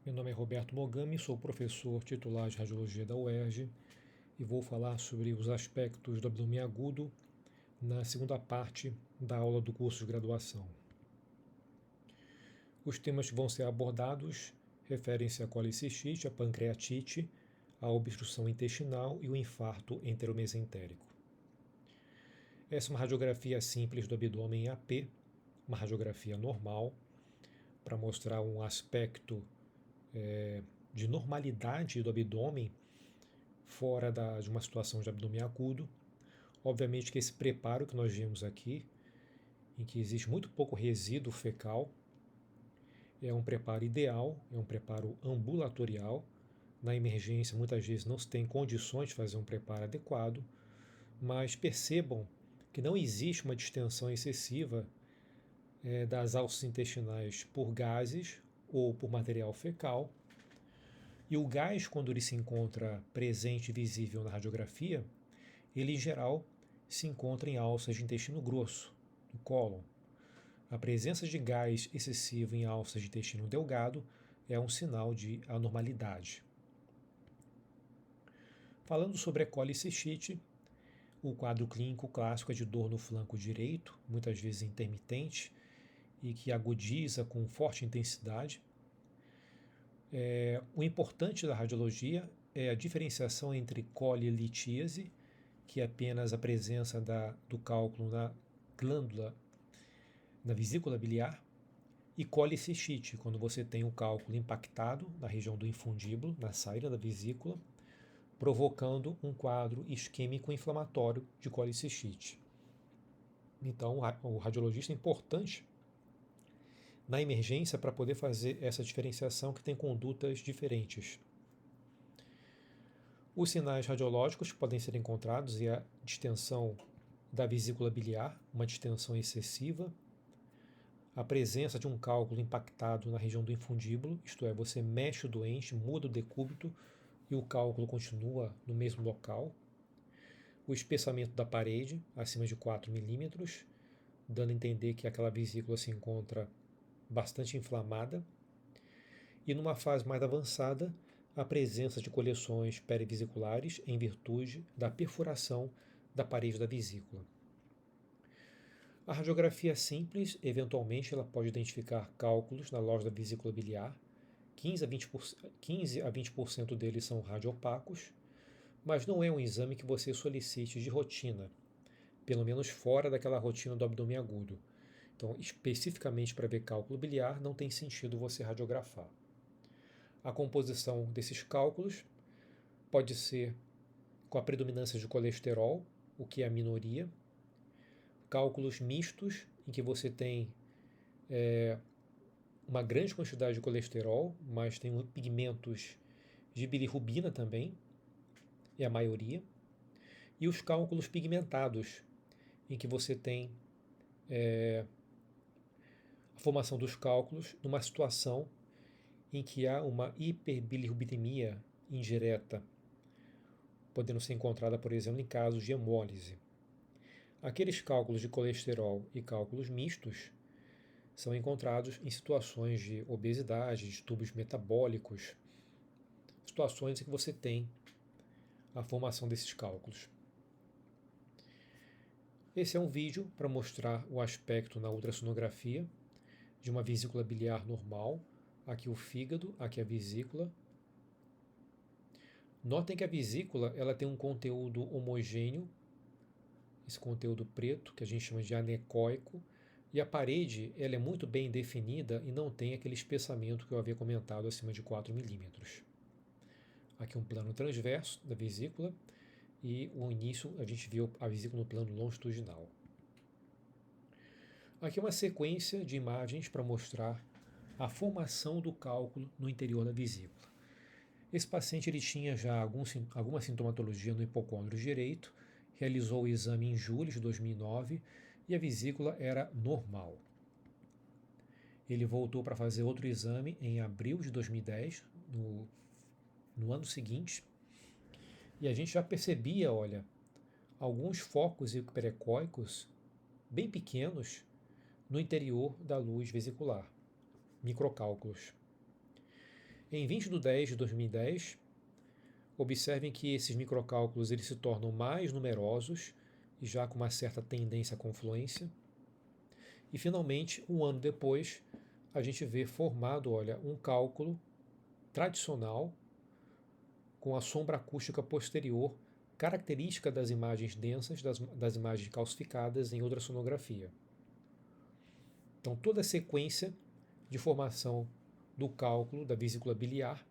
Meu nome é Roberto Mogami, sou professor titular de Radiologia da UERJ e vou falar sobre os aspectos do abdômen agudo na segunda parte da aula do curso de graduação. Os temas que vão ser abordados referem-se à colicistite, à pancreatite, à obstrução intestinal e o infarto enteromesentérico. Essa é uma radiografia simples do abdômen em AP, uma radiografia normal, para mostrar um aspecto de normalidade do abdômen fora de uma situação de abdômen agudo. Obviamente que esse preparo que nós vimos aqui, em que existe muito pouco resíduo fecal, é um preparo ideal, é um preparo ambulatorial. Na emergência, muitas vezes não se tem condições de fazer um preparo adequado, mas percebam que não existe uma distensão excessiva das alças intestinais por gases ou por material fecal. E o gás, quando ele se encontra presente e visível na radiografia, ele em geral se encontra em alças de intestino grosso, no cólon. A presença de gás excessivo em alças de intestino delgado é um sinal de anormalidade. Falando sobre a colicistite, o quadro clínico clássico é de dor no flanco direito, muitas vezes intermitente, e que agudiza com forte intensidade. O importante da radiologia é a diferenciação entre colilitíase, que é apenas a presença do cálculo na glândula, na vesícula biliar, e colicistite, quando você tem o cálculo impactado na região do infundíbulo, na saída da vesícula, provocando um quadro isquêmico inflamatório de colicistite. Então, o radiologista é importante na emergência para poder fazer essa diferenciação que tem condutas diferentes. Os sinais radiológicos que podem ser encontrados é a distensão da vesícula biliar, uma distensão excessiva, a presença de um cálculo impactado na região do infundíbulo, isto é, você mexe o doente, muda o decúbito e o cálculo continua no mesmo local, o espessamento da parede, acima de 4 milímetros, dando a entender que aquela vesícula se encontra bastante inflamada, e numa fase mais avançada, a presença de coleções perivesiculares em virtude da perfuração da parede da vesícula. A radiografia simples, eventualmente, ela pode identificar cálculos na loja da vesícula biliar, 15 a 20% deles são radiopacos, mas não é um exame que você solicite de rotina, pelo menos fora daquela rotina do abdômen agudo. Então, especificamente para ver cálculo biliar, não tem sentido você radiografar. A composição desses cálculos pode ser com a predominância de colesterol, o que é a minoria, cálculos mistos, em que você tem uma grande quantidade de colesterol, mas tem pigmentos de bilirrubina também, é a maioria, e os cálculos pigmentados, em que você tem a formação dos cálculos numa situação em que há uma hiperbilirrubinemia indireta, podendo ser encontrada, por exemplo, em casos de hemólise. Aqueles cálculos de colesterol e cálculos mistos são encontrados em situações de obesidade, distúrbios metabólicos, situações em que você tem a formação desses cálculos. Esse é um vídeo para mostrar o aspecto na ultrassonografia de uma vesícula biliar normal. Aqui o fígado, aqui a vesícula. Notem que a vesícula ela tem um conteúdo homogêneo, esse conteúdo preto, que a gente chama de anecoico, e a parede ela é muito bem definida e não tem aquele espessamento que eu havia comentado acima de 4 milímetros. Aqui um plano transverso da vesícula e o início a gente viu a vesícula no plano longitudinal. Aqui uma sequência de imagens para mostrar a formação do cálculo no interior da vesícula. Esse paciente ele tinha já alguma sintomatologia no hipocôndrio direito, realizou o exame em julho de 2009 e a vesícula era normal. Ele voltou para fazer outro exame em abril de 2010, no ano seguinte, e a gente já percebia, olha, alguns focos hiperecóicos bem pequenos no interior da luz vesicular, microcálculos. Em 20 de 10 de 2010, observem que esses microcálculos eles se tornam mais numerosos e já com uma certa tendência à confluência. E finalmente, um ano depois, a gente vê formado, olha, um cálculo tradicional com a sombra acústica posterior, característica das imagens densas, das imagens calcificadas em ultrassonografia. Então, toda a sequência de formação do cálculo da vesícula biliar,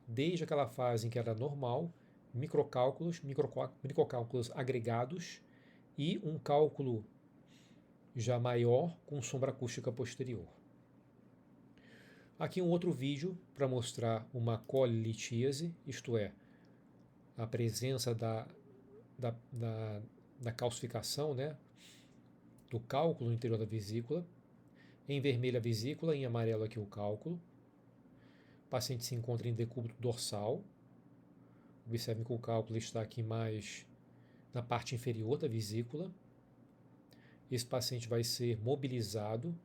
desde aquela fase em que era normal, microcálculos agregados e um cálculo já maior com sombra acústica posterior. Aqui um outro vídeo para mostrar uma colilitíase, isto é, a presença da calcificação, né, do cálculo no interior da vesícula. Em vermelho a vesícula, em amarelo aqui o cálculo. O paciente se encontra em decúbito dorsal. Observem que o cálculo está aqui mais na parte inferior da vesícula. Esse paciente vai ser mobilizado,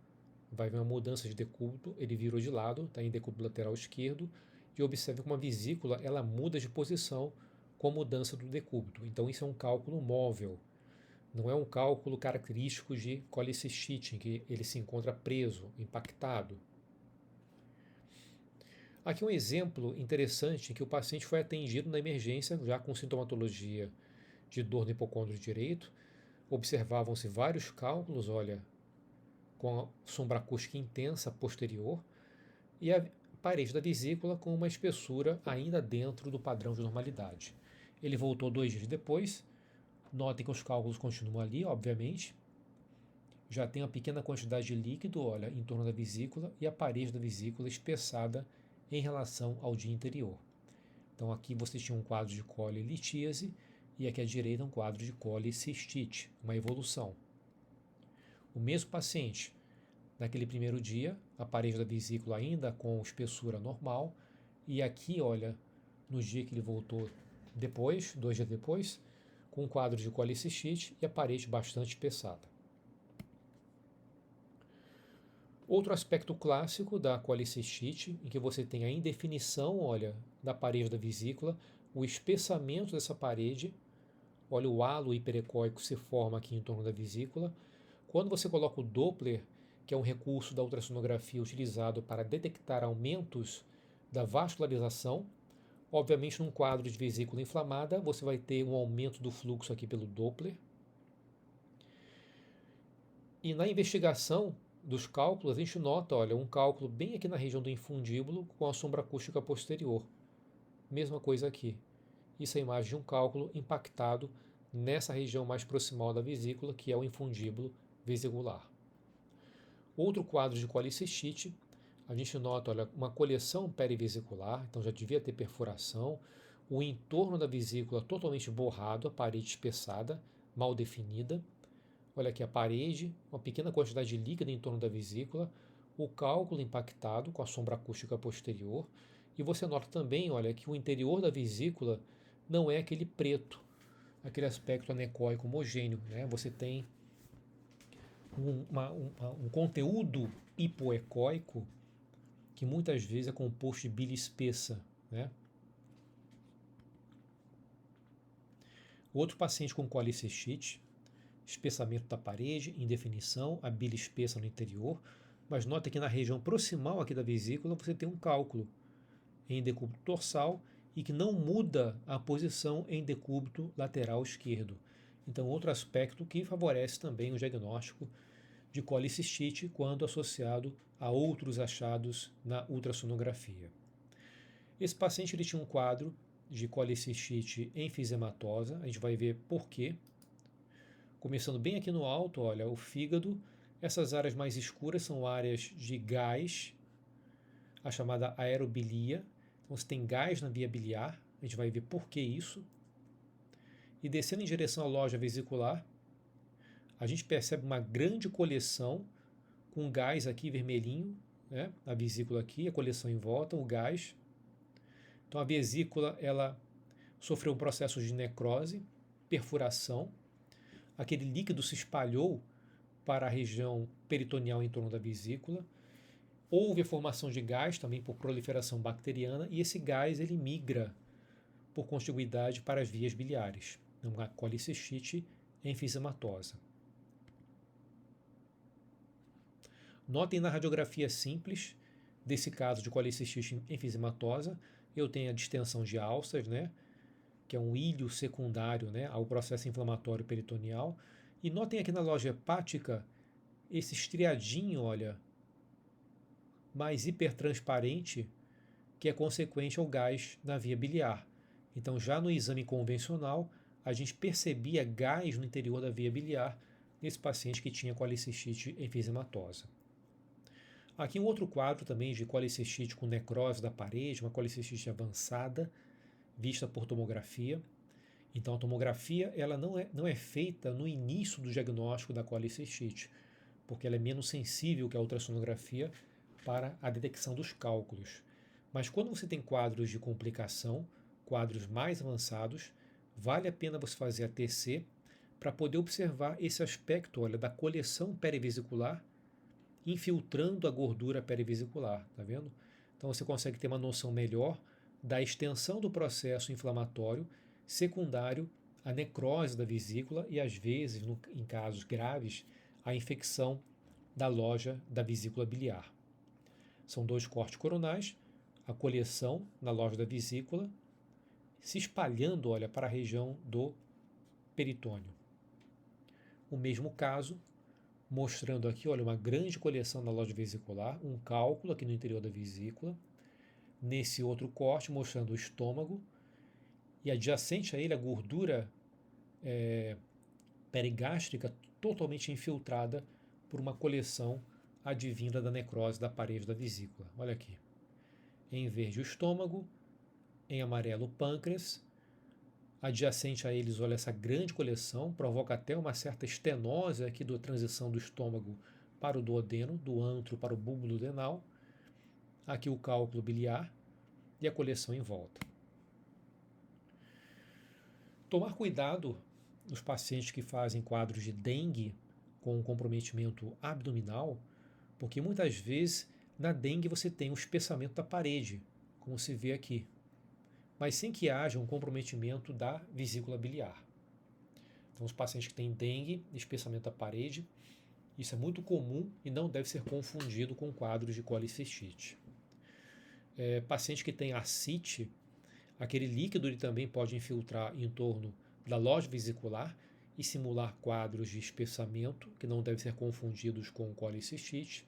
vai haver uma mudança de decúbito, ele virou de lado, está em decúbito lateral esquerdo, e observe como a vesícula ela muda de posição com a mudança do decúbito. Então isso é um cálculo móvel, não é um cálculo característico de colicistite, em que ele se encontra preso, impactado. Aqui um exemplo interessante em que o paciente foi atendido na emergência, já com sintomatologia de dor no hipocôndrio direito. Observavam-se vários cálculos, olha, com a sombra acústica intensa posterior e a parede da vesícula com uma espessura ainda dentro do padrão de normalidade. Ele voltou 2 dias depois. Notem que os cálculos continuam ali, obviamente. Já tem uma pequena quantidade de líquido, olha, em torno da vesícula e a parede da vesícula espessada em relação ao dia anterior. Então aqui você tinha um quadro de colilitíase e aqui à direita um quadro de colicistite, uma evolução. O mesmo paciente, naquele primeiro dia, a parede da vesícula ainda com espessura normal, e aqui, olha, no dia que ele voltou depois, 2 dias depois, com um quadro de colicistite e a parede bastante espessada. Outro aspecto clássico da colicistite, em que você tem a indefinição, olha, da parede da vesícula, o espessamento dessa parede, olha, o halo hiperecóico se forma aqui em torno da vesícula. Quando você coloca o Doppler, que é um recurso da ultrassonografia utilizado para detectar aumentos da vascularização, obviamente num quadro de vesícula inflamada, você vai ter um aumento do fluxo aqui pelo Doppler. E na investigação dos cálculos, a gente nota, olha, um cálculo bem aqui na região do infundíbulo com a sombra acústica posterior. Mesma coisa aqui. Isso é a imagem de um cálculo impactado nessa região mais proximal da vesícula, que é o infundíbulo vesicular. Outro quadro de colicistite, a gente nota, olha, uma coleção perivesicular, então já devia ter perfuração, o entorno da vesícula totalmente borrado, a parede espessada, mal definida. Olha aqui a parede, uma pequena quantidade de líquido em torno da vesícula, o cálculo impactado com a sombra acústica posterior, e você nota também, olha, que o interior da vesícula não é aquele preto, aquele aspecto anecoico homogêneo, né? Você tem um conteúdo hipoecóico que muitas vezes é composto de bile espessa, né? Outro paciente com colicistite, espessamento da parede, indefinição, a bile espessa no interior, mas nota que na região proximal aqui da vesícula você tem um cálculo em decúbito dorsal e que não muda a posição em decúbito lateral esquerdo. Então, outro aspecto que favorece também o diagnóstico de colicistite quando associado a outros achados na ultrassonografia. Esse paciente ele tinha um quadro de colicistite enfisematosa, a gente vai ver por quê. Começando bem aqui no alto, olha, o fígado, essas áreas mais escuras são áreas de gás, a chamada aerobilia. Então você tem gás na via biliar, a gente vai ver por que isso. E descendo em direção à loja vesicular, a gente percebe uma grande coleção com gás aqui vermelhinho, né? A vesícula aqui, a coleção em volta, o gás. Então a vesícula ela sofreu um processo de necrose, perfuração. Aquele líquido se espalhou para a região peritoneal em torno da vesícula. Houve a formação de gás também por proliferação bacteriana e esse gás ele migra por contiguidade para as vias biliares, uma colicistite enfisematosa. Notem na radiografia simples desse caso de colicistite enfisematosa, eu tenho a distensão de alças, né, que é um ilho secundário, né, ao processo inflamatório peritoneal. E notem aqui na loja hepática esse estriadinho, olha, mais hipertransparente, que é consequente ao gás na via biliar. Então, já no exame convencional, a gente percebia gás no interior da via biliar nesse paciente que tinha colicistite enfisematosa. Aqui um outro quadro também de colicistite com necrose da parede, uma colicistite avançada, vista por tomografia. Então, a tomografia ela não é feita no início do diagnóstico da colicistite, porque ela é menos sensível que a ultrassonografia para a detecção dos cálculos. Mas quando você tem quadros de complicação, quadros mais avançados, vale a pena você fazer a TC para poder observar esse aspecto, olha, da coleção perivesicular infiltrando a gordura perivesicular, tá vendo? Então você consegue ter uma noção melhor da extensão do processo inflamatório secundário à necrose da vesícula e, às vezes, em casos graves, a infecção da loja da vesícula biliar. São dois cortes coronais, a coleção na loja da vesícula, se espalhando, olha, para a região do peritônio. O mesmo caso, mostrando aqui, olha, uma grande coleção na loja vesicular, um cálculo aqui no interior da vesícula, nesse outro corte mostrando o estômago, e adjacente a ele a gordura perigástrica totalmente infiltrada por uma coleção advinda da necrose da parede da vesícula. Olha aqui. Em verde o estômago, em amarelo o pâncreas, adjacente a eles, olha, essa grande coleção, provoca até uma certa estenose aqui da transição do estômago para o duodeno, do antro para o bulbo duodenal. Aqui o cálculo biliar e a coleção em volta. Tomar cuidado nos pacientes que fazem quadros de dengue com comprometimento abdominal, porque muitas vezes na dengue você tem um espessamento da parede, como se vê aqui, mas sem que haja um comprometimento da vesícula biliar. Então, os pacientes que têm dengue, espessamento da parede, isso é muito comum e não deve ser confundido com quadros de colicistite. Paciente que tem ascite, aquele líquido ele também pode infiltrar em torno da loja vesicular e simular quadros de espessamento, que não devem ser confundidos com colicistite.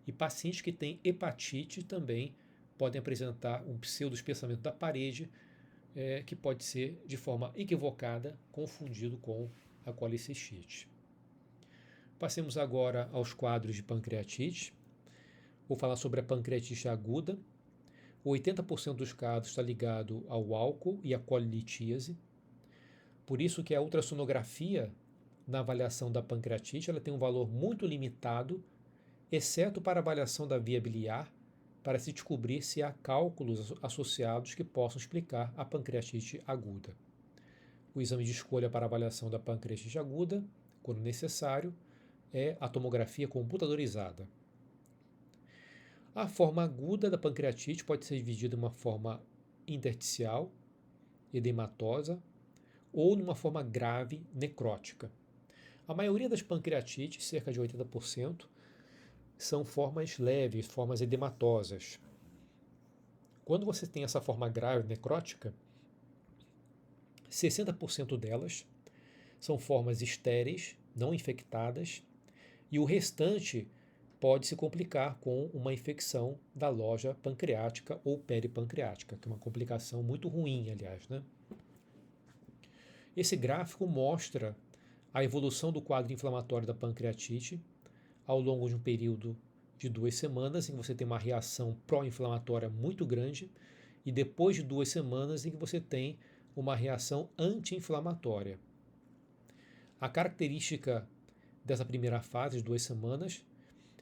E pacientes que têm hepatite também podem apresentar um pseudoespessamento da parede, que pode ser, de forma equivocada, confundido com a colicistite. Passemos agora aos quadros de pancreatite. Vou falar sobre a pancreatite aguda. 80% dos casos está ligado ao álcool e à colilitíase. Por isso que a ultrassonografia na avaliação da pancreatite ela tem um valor muito limitado, exceto para a avaliação da via biliar, para se descobrir se há cálculos associados que possam explicar a pancreatite aguda. O exame de escolha para avaliação da pancreatite aguda, quando necessário, é a tomografia computadorizada. A forma aguda da pancreatite pode ser dividida em uma forma intersticial, edematosa, ou numa forma grave, necrótica. A maioria das pancreatites, cerca de 80%, são formas leves, formas edematosas. Quando você tem essa forma grave, necrótica, 60% delas são formas estéreis, não infectadas, e o restante pode se complicar com uma infecção da loja pancreática ou peripancreática, que é uma complicação muito ruim, aliás, né? Esse gráfico mostra a evolução do quadro inflamatório da pancreatite ao longo de um período de 2 semanas, em que você tem uma reação pró-inflamatória muito grande, e depois de 2 semanas, em que você tem uma reação anti-inflamatória. A característica dessa primeira fase de 2 semanas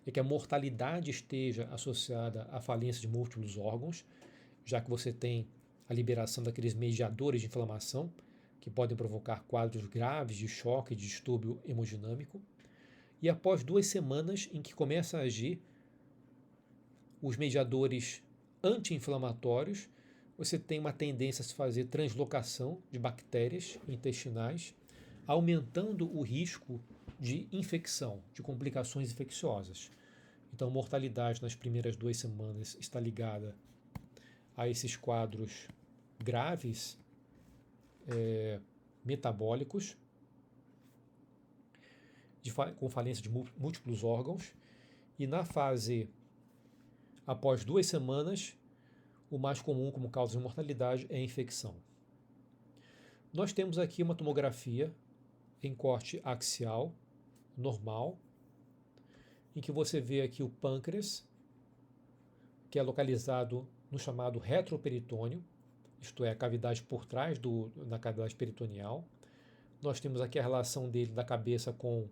é que a mortalidade esteja associada à falência de múltiplos órgãos, já que você tem a liberação daqueles mediadores de inflamação, que podem provocar quadros graves de choque e de distúrbio hemodinâmico. E após 2 semanas em que começa a agir os mediadores anti-inflamatórios, você tem uma tendência a se fazer translocação de bactérias intestinais, aumentando o risco de infecção, de complicações infecciosas. Então, mortalidade nas primeiras 2 semanas está ligada a esses quadros graves metabólicos, com falência de múltiplos órgãos, e na fase após 2 semanas, o mais comum como causa de mortalidade é a infecção. Nós temos aqui uma tomografia em corte axial, normal, em que você vê aqui o pâncreas, que é localizado no chamado retroperitônio, isto é, a cavidade por trás da cavidade peritoneal. Nós temos aqui a relação dele da cabeça com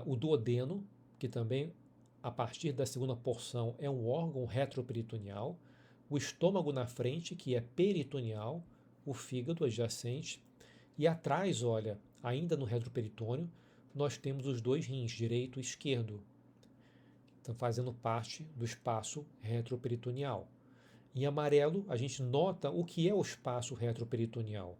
o duodeno, que também, a partir da segunda porção, é um órgão retroperitoneal. O estômago na frente, que é peritoneal, o fígado adjacente. E atrás, olha, ainda no retroperitônio, nós temos os 2 rins, direito e esquerdo, então fazendo parte do espaço retroperitoneal. Em amarelo, a gente nota o que é o espaço retroperitoneal.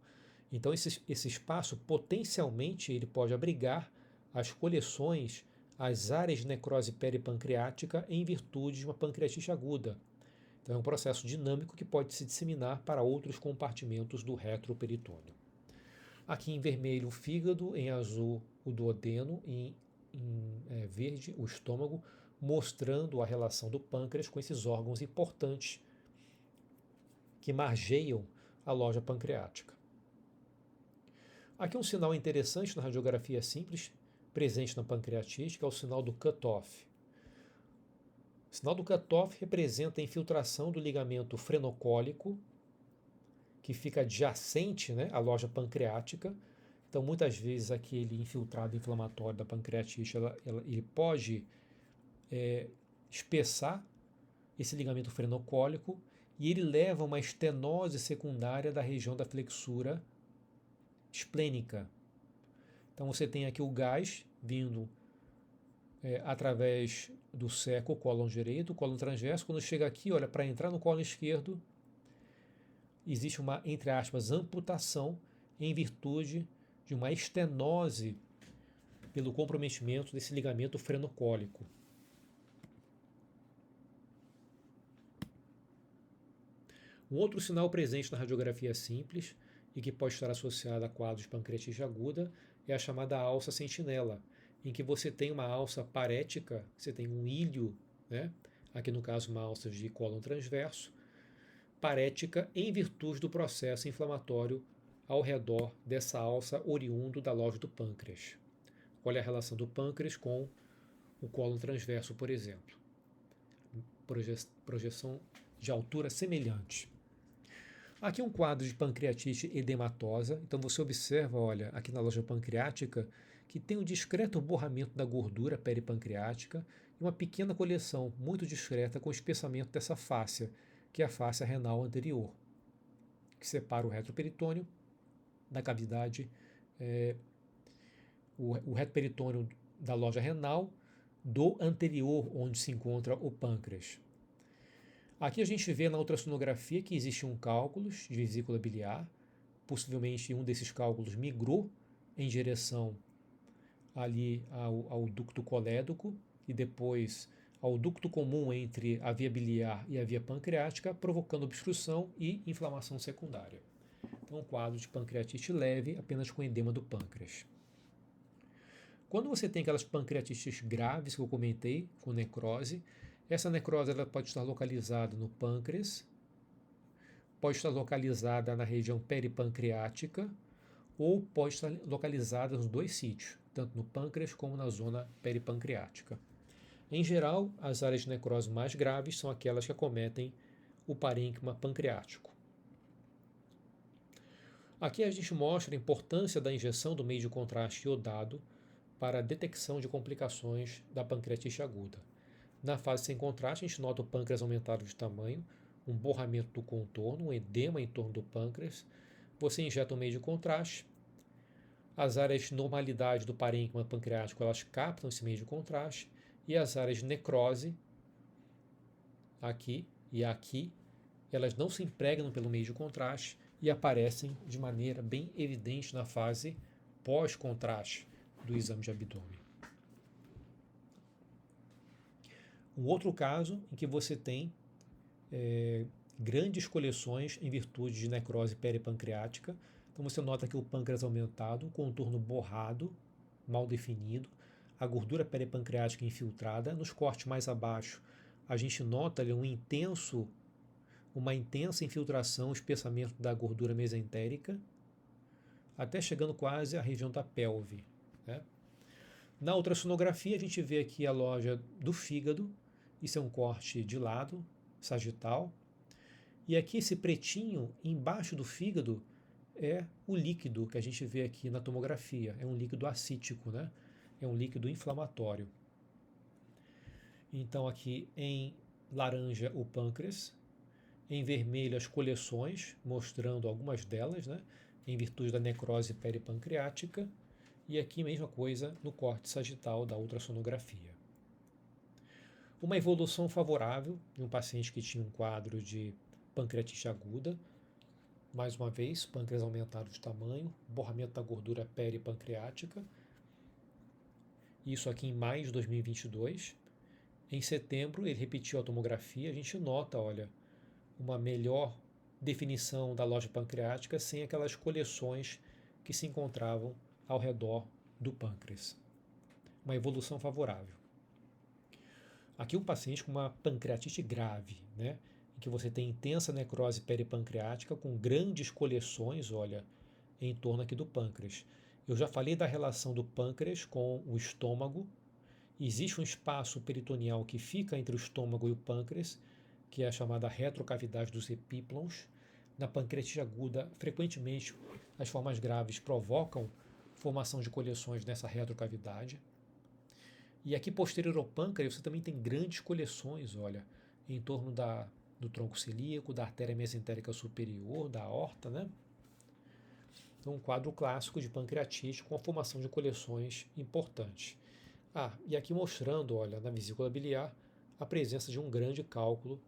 Então, esse espaço, potencialmente, ele pode abrigar as coleções, as áreas de necrose peripancreática em virtude de uma pancreatite aguda. Então, é um processo dinâmico que pode se disseminar para outros compartimentos do retroperitônio. Aqui em vermelho o fígado, em azul o duodeno e em verde o estômago, mostrando a relação do pâncreas com esses órgãos importantes que margeiam a loja pancreática. Aqui um sinal interessante na radiografia simples, presente na pancreatite, que é o sinal do cutoff. O sinal do cutoff representa a infiltração do ligamento frenocólico, que fica adjacente, né, à loja pancreática. Então, muitas vezes, aquele infiltrado inflamatório da pancreatite, ele pode espessar esse ligamento frenocólico e ele leva a uma estenose secundária da região da flexura esplênica. Então, você tem aqui o gás vindo através do seco, cólon direito, cólon transverso. Quando chega aqui, olha, para entrar no cólon esquerdo, existe uma, entre aspas, amputação em virtude de uma estenose pelo comprometimento desse ligamento frenocólico. Um outro sinal presente na radiografia simples e que pode estar associado a quadros de pancreatite aguda é a chamada alça sentinela, em que você tem uma alça parética, você tem um ilho, né? Aqui no caso uma alça de cólon transverso, parética em virtude do processo inflamatório ao redor dessa alça oriundo da loja do pâncreas. Olha a relação do pâncreas com o cólon transverso, por exemplo. Projeção de altura semelhante. Aqui um quadro de pancreatite edematosa. Então você observa, olha, aqui na loja pancreática, que tem um discreto borramento da gordura peripancreática e uma pequena coleção muito discreta com o espessamento dessa fáscia, que é a fáscia renal anterior, que separa o retroperitônio da cavidade, o retroperitônio da loja renal do anterior, onde se encontra o pâncreas. Aqui a gente vê na ultrassonografia que existe um cálculo de vesícula biliar, possivelmente um desses cálculos migrou em direção ali ao ducto colédoco e depois ao ducto comum entre a via biliar e a via pancreática, provocando obstrução e inflamação secundária. Então, um quadro de pancreatite leve, apenas com edema do pâncreas. Quando você tem aquelas pancreatites graves que eu comentei, com necrose, essa necrose ela pode estar localizada no pâncreas, pode estar localizada na região peripancreática ou pode estar localizada nos 2 sítios, tanto no pâncreas como na zona peripancreática. Em geral, as áreas de necrose mais graves são aquelas que acometem o parênquima pancreático. Aqui a gente mostra a importância da injeção do meio de contraste iodado para a detecção de complicações da pancreatite aguda. Na fase sem contraste, a gente nota o pâncreas aumentado de tamanho, um borramento do contorno, um edema em torno do pâncreas. Você injeta o meio de contraste, as áreas de normalidade do parênquima pancreático elas captam esse meio de contraste e as áreas de necrose aqui e aqui, elas não se impregnam pelo meio de contraste e aparecem de maneira bem evidente na fase pós-contraste do exame de abdômen. Um outro caso em que você tem grandes coleções em virtude de necrose peripancreática. Então você nota que o pâncreas aumentado, um contorno borrado, mal definido, a gordura peripancreática infiltrada. Nos cortes mais abaixo, a gente nota ali uma intensa infiltração, espessamento da gordura mesentérica, até chegando quase à região da pelve, né? Na ultrassonografia, a gente vê aqui a loja do fígado. Isso é um corte de lado, sagital. E aqui esse pretinho embaixo do fígado é o líquido que a gente vê aqui na tomografia. É um líquido acítico, né? É um líquido inflamatório. Então aqui em laranja o pâncreas, em vermelho as coleções, mostrando algumas delas, né? Em virtude da necrose peripancreática. E aqui mesma coisa no corte sagital da ultrassonografia. Uma evolução favorável de um paciente que tinha um quadro de pancreatite aguda. Mais uma vez, pâncreas aumentado de tamanho, borramento da gordura peripancreática. Isso aqui em maio de 2022. Em setembro, ele repetiu a tomografia. A gente nota, olha, uma melhor definição da loja pancreática sem aquelas coleções que se encontravam ao redor do pâncreas. Uma evolução favorável. Aqui um paciente com uma pancreatite grave, né? Em que você tem intensa necrose peripancreática com grandes coleções, olha, em torno aqui do pâncreas. Eu já falei da relação do pâncreas com o estômago. Existe um espaço peritoneal que fica entre o estômago e o pâncreas, que é a chamada retrocavidade dos epíplons. Na pancreatite aguda, frequentemente, as formas graves provocam formação de coleções nessa retrocavidade. E aqui posterior ao pâncreas você também tem grandes coleções, olha, em torno do tronco celíaco, da artéria mesentérica superior, da aorta, né? Então um quadro clássico de pancreatite com a formação de coleções importantes. E aqui mostrando, olha, na vesícula biliar, a presença de um grande cálculo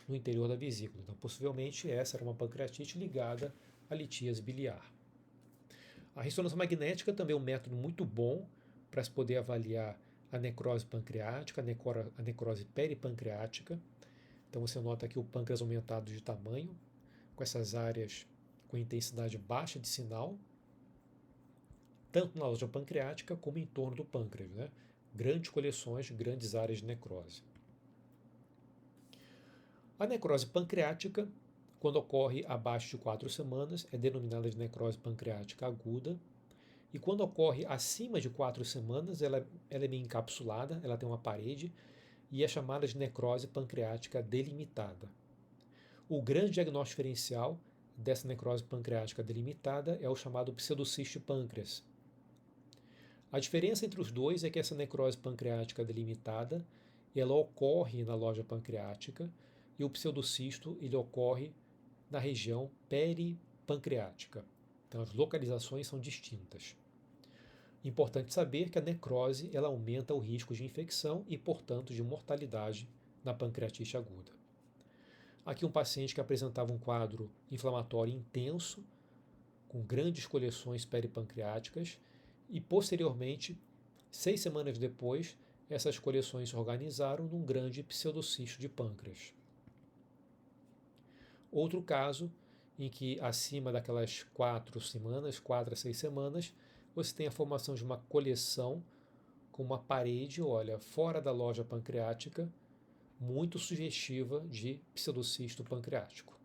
no interior da vesícula. Então possivelmente essa era uma pancreatite ligada à litíase biliar. A ressonância magnética também é um método muito bom para se poder avaliar a necrose pancreática, a necrose peripancreática. Então você nota aqui o pâncreas aumentado de tamanho, com essas áreas com intensidade baixa de sinal, tanto na loja pancreática como em torno do pâncreas, né? Grandes coleções, grandes áreas de necrose. A necrose pancreática, quando ocorre abaixo de 4 semanas, é denominada de necrose pancreática aguda. E quando ocorre acima de 4 semanas, ela é meio encapsulada, ela tem uma parede, e é chamada de necrose pancreática delimitada. O grande diagnóstico diferencial dessa necrose pancreática delimitada é o chamado pseudocisto pâncreas. A diferença entre os dois é que essa necrose pancreática delimitada, ela ocorre na loja pancreática, e o pseudocisto ele ocorre na região peripancreática. Então as localizações são distintas. Importante saber que a necrose ela aumenta o risco de infecção e, portanto, de mortalidade na pancreatite aguda. Aqui um paciente que apresentava um quadro inflamatório intenso, com grandes coleções peripancreáticas, e posteriormente, 6 semanas depois, essas coleções se organizaram num grande pseudocisto de pâncreas. Outro caso em que acima daquelas 4 a 6 semanas, você tem a formação de uma coleção com uma parede, olha, fora da loja pancreática, muito sugestiva de pseudocisto pancreático.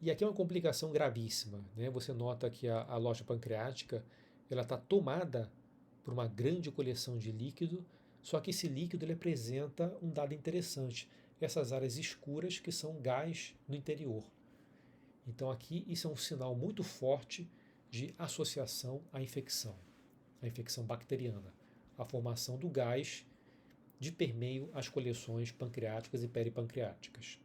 E aqui é uma complicação gravíssima, né? Você nota que a loja pancreática ela está tomada por uma grande coleção de líquido, só que esse líquido ele apresenta um dado interessante, essas áreas escuras que são gás no interior. Então aqui isso é um sinal muito forte de associação à infecção bacteriana, a formação do gás de permeio às coleções pancreáticas e peripancreáticas.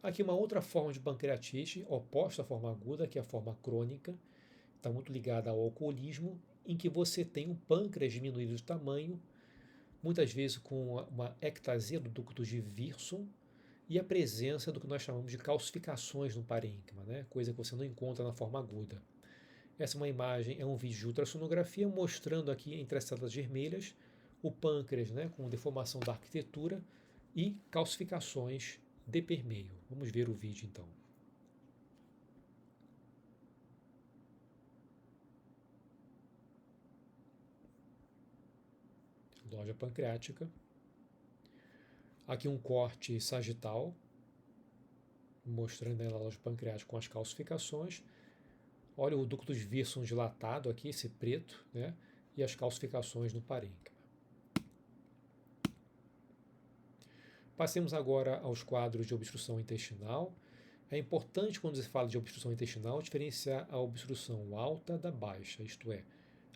Aqui uma outra forma de pancreatite, oposta à forma aguda, que é a forma crônica, está muito ligada ao alcoolismo, em que você tem um pâncreas diminuído de tamanho, muitas vezes com uma ectasia do ducto de Wirsum e a presença do que nós chamamos de calcificações no parênquima, né? Coisa que você não encontra na forma aguda. Essa é uma imagem, é um vídeo de ultrassonografia mostrando aqui entre as células vermelhas o pâncreas, né, com deformação da arquitetura e calcificações de permeio. Vamos ver o vídeo então. Loja pancreática. Aqui um corte sagital, mostrando a loja pancreática com as calcificações. Olha o ducto de Wirsum dilatado aqui, esse preto, né, e as calcificações no parênquima. Passemos agora aos quadros de obstrução intestinal. É importante, quando se fala de obstrução intestinal, diferenciar a obstrução alta da baixa, isto é,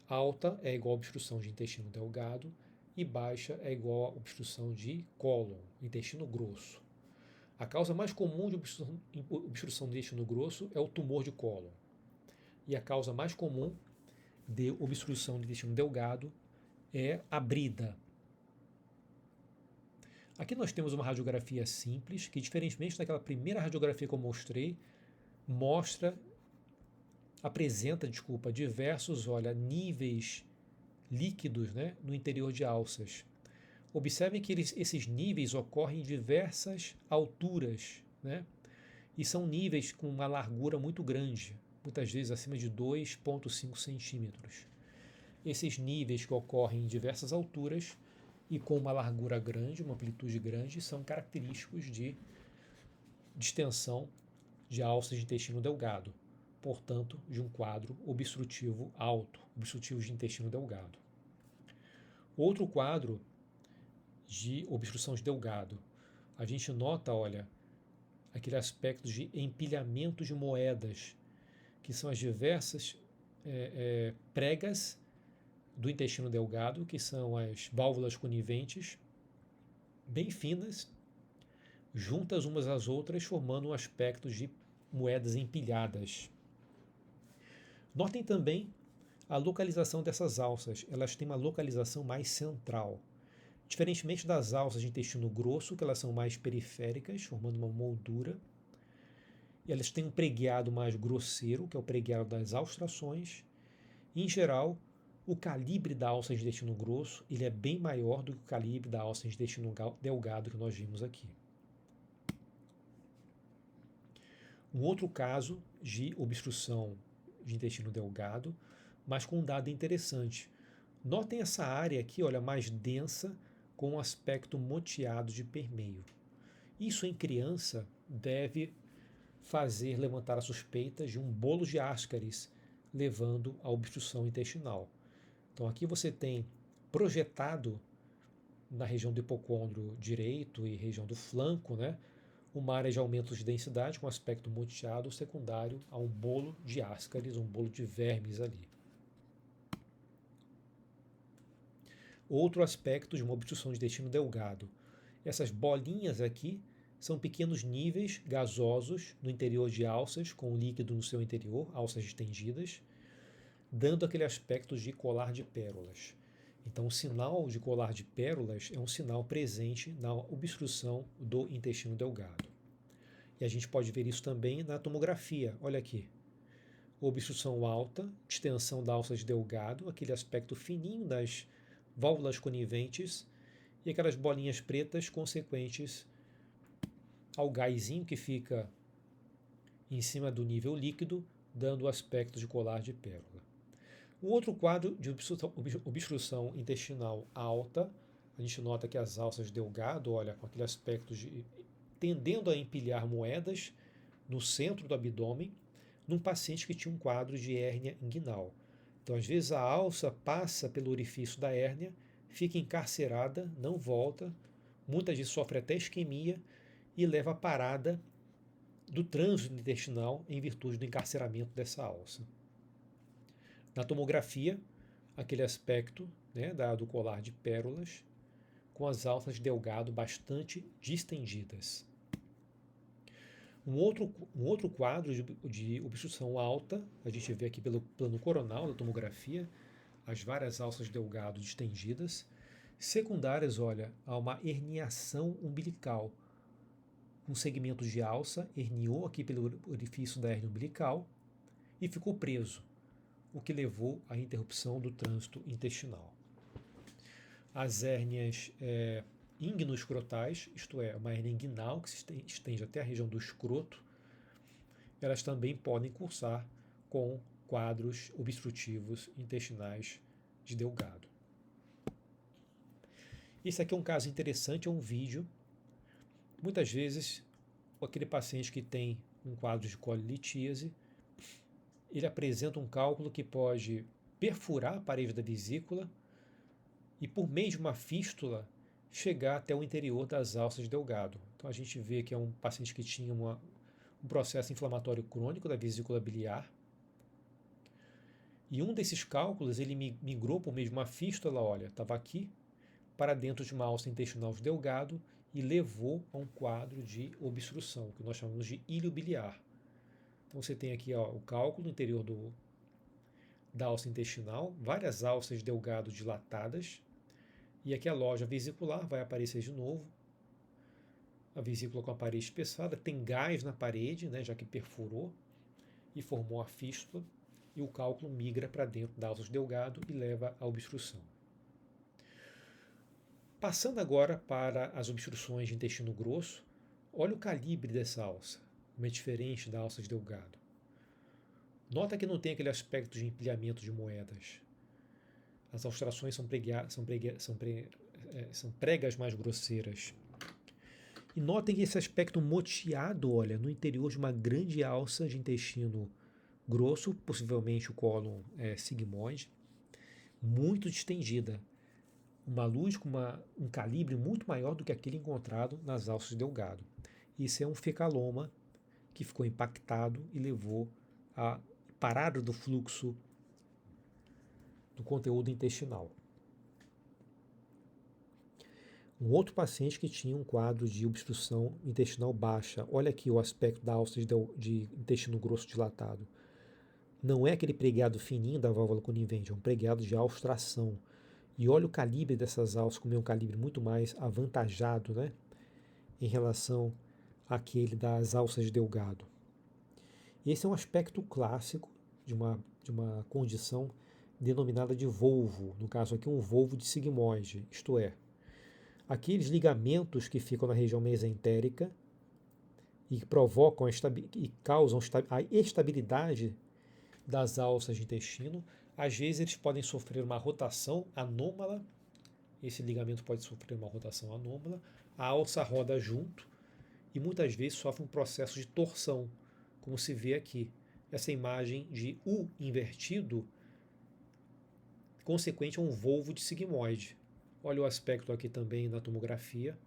alta é igual a obstrução de intestino delgado e baixa é igual a obstrução de cólon, intestino grosso. A causa mais comum de obstrução do intestino grosso é o tumor de cólon. E a causa mais comum de obstrução do intestino delgado é a brida. Aqui nós temos uma radiografia simples, que diferentemente daquela primeira radiografia que eu mostrei, apresenta diversos, níveis líquidos, né, no interior de alças. Observem que esses níveis ocorrem em diversas alturas, né, e são níveis com uma largura muito grande, muitas vezes acima de 2,5 centímetros. Esses níveis que ocorrem em diversas alturas e com uma largura grande, uma amplitude grande, são característicos de distensão de alças de intestino delgado, portanto, de um quadro obstrutivo alto, obstrutivo de intestino delgado. Outro quadro de obstrução de delgado, a gente nota, aquele aspecto de empilhamento de moedas, que são as diversas pregas do intestino delgado, que são as válvulas coniventes, bem finas, juntas umas às outras, formando um aspecto de moedas empilhadas. Notem também a localização dessas alças. Elas têm uma localização mais central. Diferentemente das alças de intestino grosso, que elas são mais periféricas, formando uma moldura, e elas têm um preguiado mais grosseiro, que é o preguiado das austrações. E, em geral, o calibre da alça de intestino grosso ele é bem maior do que o calibre da alça de intestino delgado que nós vimos aqui. Um outro caso de obstrução de intestino delgado, mas com um dado interessante. Notem essa área aqui, mais densa, com um aspecto moteado de permeio. Isso em criança deve fazer levantar a suspeita de um bolo de Ascaris, levando à obstrução intestinal. Então aqui você tem projetado na região do hipocôndrio direito e região do flanco, né, uma área de aumento de densidade com aspecto moteado secundário a um bolo de Ascaris, um bolo de vermes ali. Outro aspecto de uma obstrução de intestino delgado. Essas bolinhas aqui são pequenos níveis gasosos no interior de alças, com líquido no seu interior, alças distendidas, dando aquele aspecto de colar de pérolas. Então, o sinal de colar de pérolas é um sinal presente na obstrução do intestino delgado. E a gente pode ver isso também na tomografia. Olha aqui. Obstrução alta, distensão da alça de delgado, aquele aspecto fininho das válvulas coniventes e aquelas bolinhas pretas consequentes ao gásinho que fica em cima do nível líquido, dando o aspecto de colar de pérola. Um outro quadro de obstrução intestinal alta, a gente nota que as alças de delgado, com aquele aspecto de tendendo a empilhar moedas no centro do abdômen, num paciente que tinha um quadro de hérnia inguinal. Então, às vezes, a alça passa pelo orifício da hérnia, fica encarcerada, não volta, muitas vezes sofre até isquemia e leva à parada do trânsito intestinal em virtude do encarceramento dessa alça. Na tomografia, aquele aspecto, né, do colar de pérolas, com as alças de delgado bastante distendidas. Um outro quadro de obstrução alta, a gente vê aqui pelo plano coronal da tomografia, as várias alças de delgado distendidas, Secundárias, olha, há uma herniação umbilical. Um segmento de alça herniou aqui pelo orifício da hérnia umbilical e ficou preso, o que levou à interrupção do trânsito intestinal. As hérnias ingnoscrotais, isto é, uma hérnia inguinal que se estende até a região do escroto, elas também podem cursar com quadros obstrutivos intestinais de Delgado. Esse aqui é um caso interessante, é um vídeo. Muitas vezes, aquele paciente que tem um quadro de colilitíase, ele apresenta um cálculo que pode perfurar a parede da vesícula e, por meio de uma fístula, chegar até o interior das alças de Delgado. Então a gente vê que é um paciente que tinha um processo inflamatório crônico da vesícula biliar. E um desses cálculos, ele migrou por meio de uma fístula, olha, estava aqui, para dentro de uma alça intestinal de Delgado e levou a um quadro de obstrução, que nós chamamos de ilho biliar. Então você tem aqui o cálculo interior da alça intestinal, várias alças de Delgado dilatadas, e aqui a loja vesicular vai aparecer de novo. A vesícula com a parede espessada, tem gás na parede, né, já que perfurou e formou a fístula, e o cálculo migra para dentro da alça de Delgado e leva à obstrução. Passando agora para as obstruções de intestino grosso, olha o calibre dessa alça, como é diferente da alça de Delgado. Nota que não tem aquele aspecto de empilhamento de moedas. As austrações são pregas mais grosseiras. E notem que esse aspecto moteado, olha, no interior de uma grande alça de intestino grosso, possivelmente o cólon sigmoide, muito distendida. Uma luz com um calibre muito maior do que aquele encontrado nas alças de Delgado. Isso é um fecaloma que ficou impactado e levou à parada do fluxo do conteúdo intestinal. Um outro paciente que tinha um quadro de obstrução intestinal baixa. Olha aqui o aspecto da alça de intestino grosso dilatado. Não é aquele preguiado fininho da válvula conivente, é um preguiado de austração. E olha o calibre dessas alças, como é um calibre muito mais avantajado, né, em relação àquele das alças de Delgado. Esse é um aspecto clássico de uma condição denominada de volvo, no caso aqui um volvo de sigmoide, isto é, aqueles ligamentos que ficam na região mesentérica e que provocam e causam a estabilidade das alças de intestino. Às vezes eles podem sofrer uma rotação anômala, esse ligamento pode sofrer uma rotação anômala, a alça roda junto e muitas vezes sofre um processo de torção, como se vê aqui. Essa imagem de U invertido, consequente a um volvo de sigmoide. Olha o aspecto aqui também na tomografia,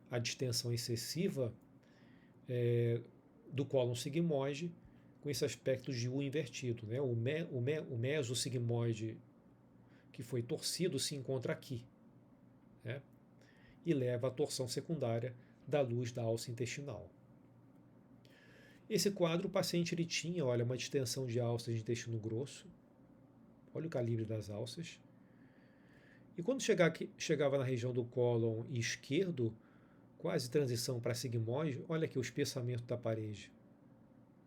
a distensão excessiva do cólon sigmoide, com esse aspecto de U invertido. Né? O mesosigmoide que foi torcido se encontra aqui, né? E leva à torção secundária da luz da alça intestinal. Esse quadro, o paciente ele tinha, olha, uma distensão de alças de intestino grosso. Olha o calibre das alças. E quando chegava na região do cólon esquerdo, quase transição para sigmoide, olha aqui o espessamento da parede.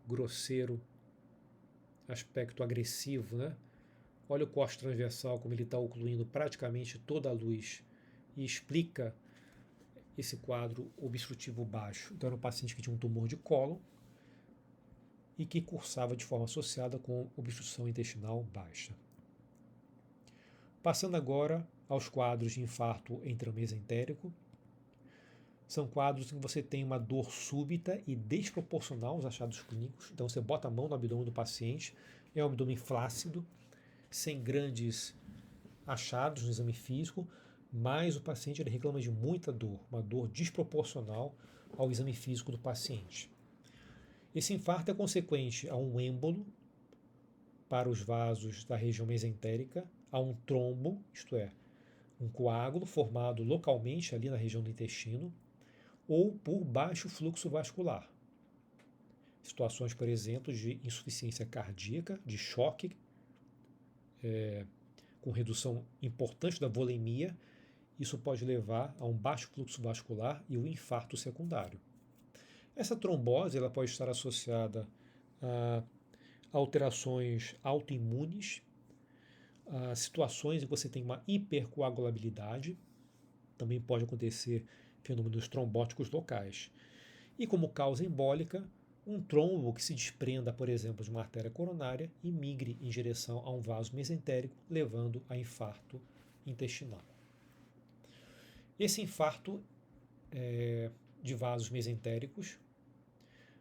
Grosseiro, aspecto agressivo, né? Olha o corte transversal, como ele está ocluindo praticamente toda a luz e explica esse quadro obstrutivo baixo. Então era um paciente que tinha um tumor de cólon e que cursava de forma associada com obstrução intestinal baixa. Passando agora aos quadros de infarto intramesenterico. São quadros em que você tem uma dor súbita e desproporcional aos achados clínicos. Então você bota a mão no abdômen do paciente, é um abdômen flácido, sem grandes achados no exame físico, mas o paciente ele reclama de muita dor, uma dor desproporcional ao exame físico do paciente. Esse infarto é consequente a um êmbolo para os vasos da região mesentérica, a um trombo, isto é, um coágulo formado localmente ali na região do intestino, ou por baixo fluxo vascular. Situações, por exemplo, de insuficiência cardíaca, de choque, com redução importante da volemia Isso pode levar a um baixo fluxo vascular e o infarto secundário. Essa trombose ela pode estar associada a alterações autoimunes, a situações em que você tem uma hipercoagulabilidade, também pode acontecer fenômenos trombóticos locais. E como causa embólica, um trombo que se desprenda, por exemplo, de uma artéria coronária e migre em direção a um vaso mesentérico, levando a infarto intestinal. Esse infarto de vasos mesentéricos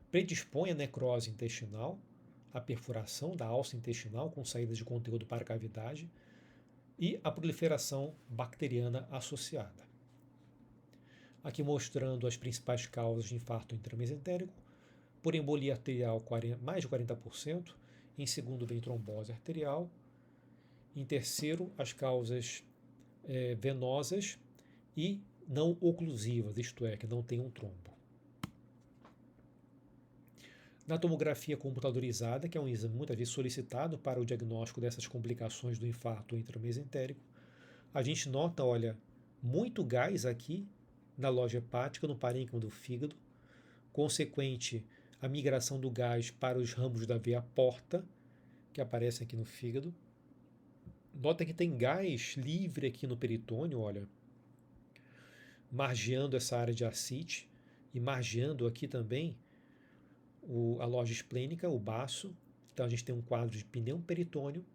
predispõe à necrose intestinal, à perfuração da alça intestinal com saída de conteúdo para a cavidade e à proliferação bacteriana associada. Aqui mostrando as principais causas de infarto intramesentérico: por embolia arterial, mais de 40%, em segundo vem trombose arterial, em terceiro as causas venosas e não oclusivas, isto é, que não tem um trombo. Na tomografia computadorizada, que é um exame muitas vezes solicitado para o diagnóstico dessas complicações do infarto intramesentérico, a gente nota, olha, muito gás aqui na loja hepática, no parênquima do fígado, consequente a migração do gás para os ramos da veia porta, que aparecem aqui no fígado. Nota que tem gás livre aqui no peritônio, olha, margeando essa área de ascite e margeando aqui também a loja esplênica, o baço. Então a gente tem um quadro de pneu peritônio.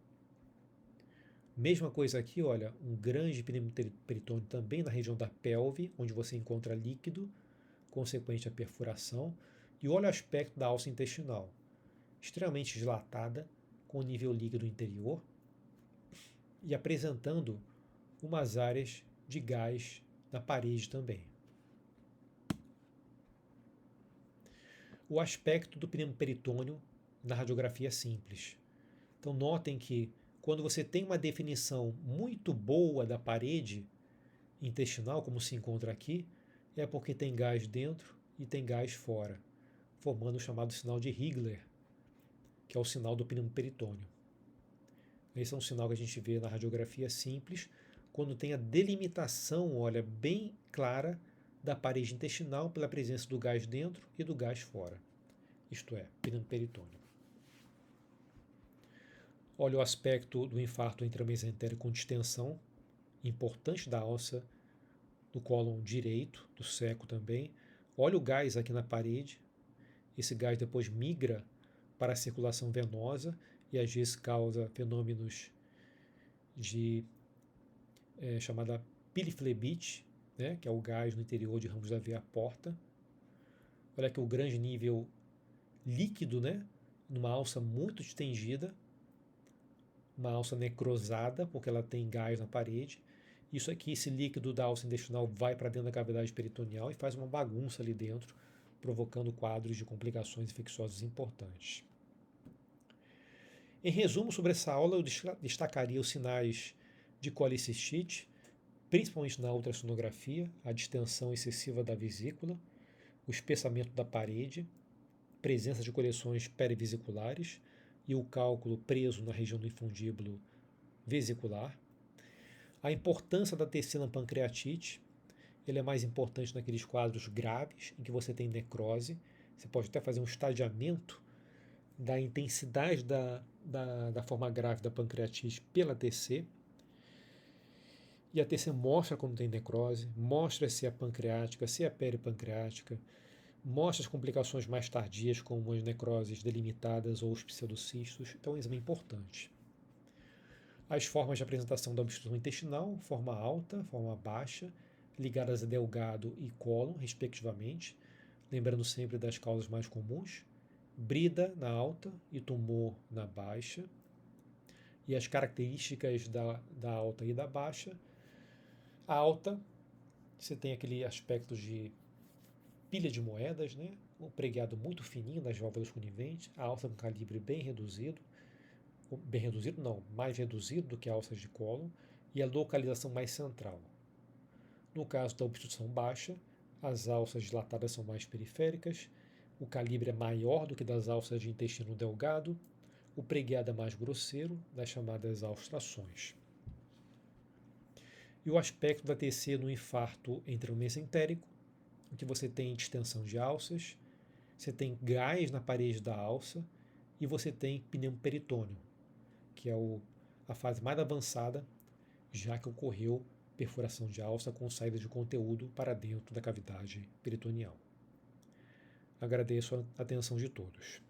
Mesma coisa aqui, olha, um grande pneu peritônio também na região da pelve, onde você encontra líquido, consequente à perfuração. E olha o aspecto da alça intestinal, extremamente dilatada, com nível líquido interior e apresentando umas áreas de gás na parede também. O aspecto do pneu peritônio na radiografia simples. Então notem que quando você tem uma definição muito boa da parede intestinal, como se encontra aqui, é porque tem gás dentro e tem gás fora, formando o chamado sinal de Higler, que é o sinal do pneu peritônio. Esse é um sinal que a gente vê na radiografia simples, quando tem a delimitação, olha, bem clara da parede intestinal pela presença do gás dentro e do gás fora, isto é, pneu peritônio. Olha o aspecto do infarto intramesentérico com distensão, importante da alça do cólon direito, do seco também. Olha o gás aqui na parede, esse gás depois migra para a circulação venosa e às vezes causa fenômenos de chamada piliflebite, né, que é o gás no interior de ramos da veia porta. Olha aqui o grande nível líquido, né, numa alça muito distendida, uma alça necrosada, porque ela tem gás na parede. Isso aqui, esse líquido da alça intestinal vai para dentro da cavidade peritoneal e faz uma bagunça ali dentro, provocando quadros de complicações infecciosas importantes. Em resumo, sobre essa aula, eu destacaria os sinais de colicistite, principalmente na ultrassonografia, a distensão excessiva da vesícula, o espessamento da parede, presença de coleções perivesiculares e o cálculo preso na região do infundíbulo vesicular. A importância da terceira pancreatite, ele é mais importante naqueles quadros graves em que você tem necrose. Você pode até fazer um estadiamento da intensidade da forma grave da pancreatite pela TC. E a TC mostra quando tem necrose, mostra se é pancreática, se é peripancreática, mostra as complicações mais tardias, como as necroses delimitadas ou os pseudocistos. Então é um exame importante. As formas de apresentação da obstrução intestinal, forma alta, forma baixa, ligadas a delgado e cólon, respectivamente, lembrando sempre das causas mais comuns, brida na alta e tumor na baixa, e as características da alta e da baixa. A alta, você tem aquele aspecto de pilha de moedas, né? Um preguiado muito fininho nas válvulas coniventes, a alça com calibre bem reduzido não, mais reduzido do que alças de cólon, e a localização mais central. No caso da obstrução baixa, as alças dilatadas são mais periféricas, o calibre é maior do que das alças de intestino delgado, o preguiado é mais grosseiro, das chamadas austrações. e o aspecto da TC no infarto intramisentérico, em que você tem distensão de alças, você tem gás na parede da alça e você tem pneumoperitônio, que é a fase mais avançada, já que ocorreu perfuração de alça com saída de conteúdo para dentro da cavidade peritoneal. Agradeço a atenção de todos.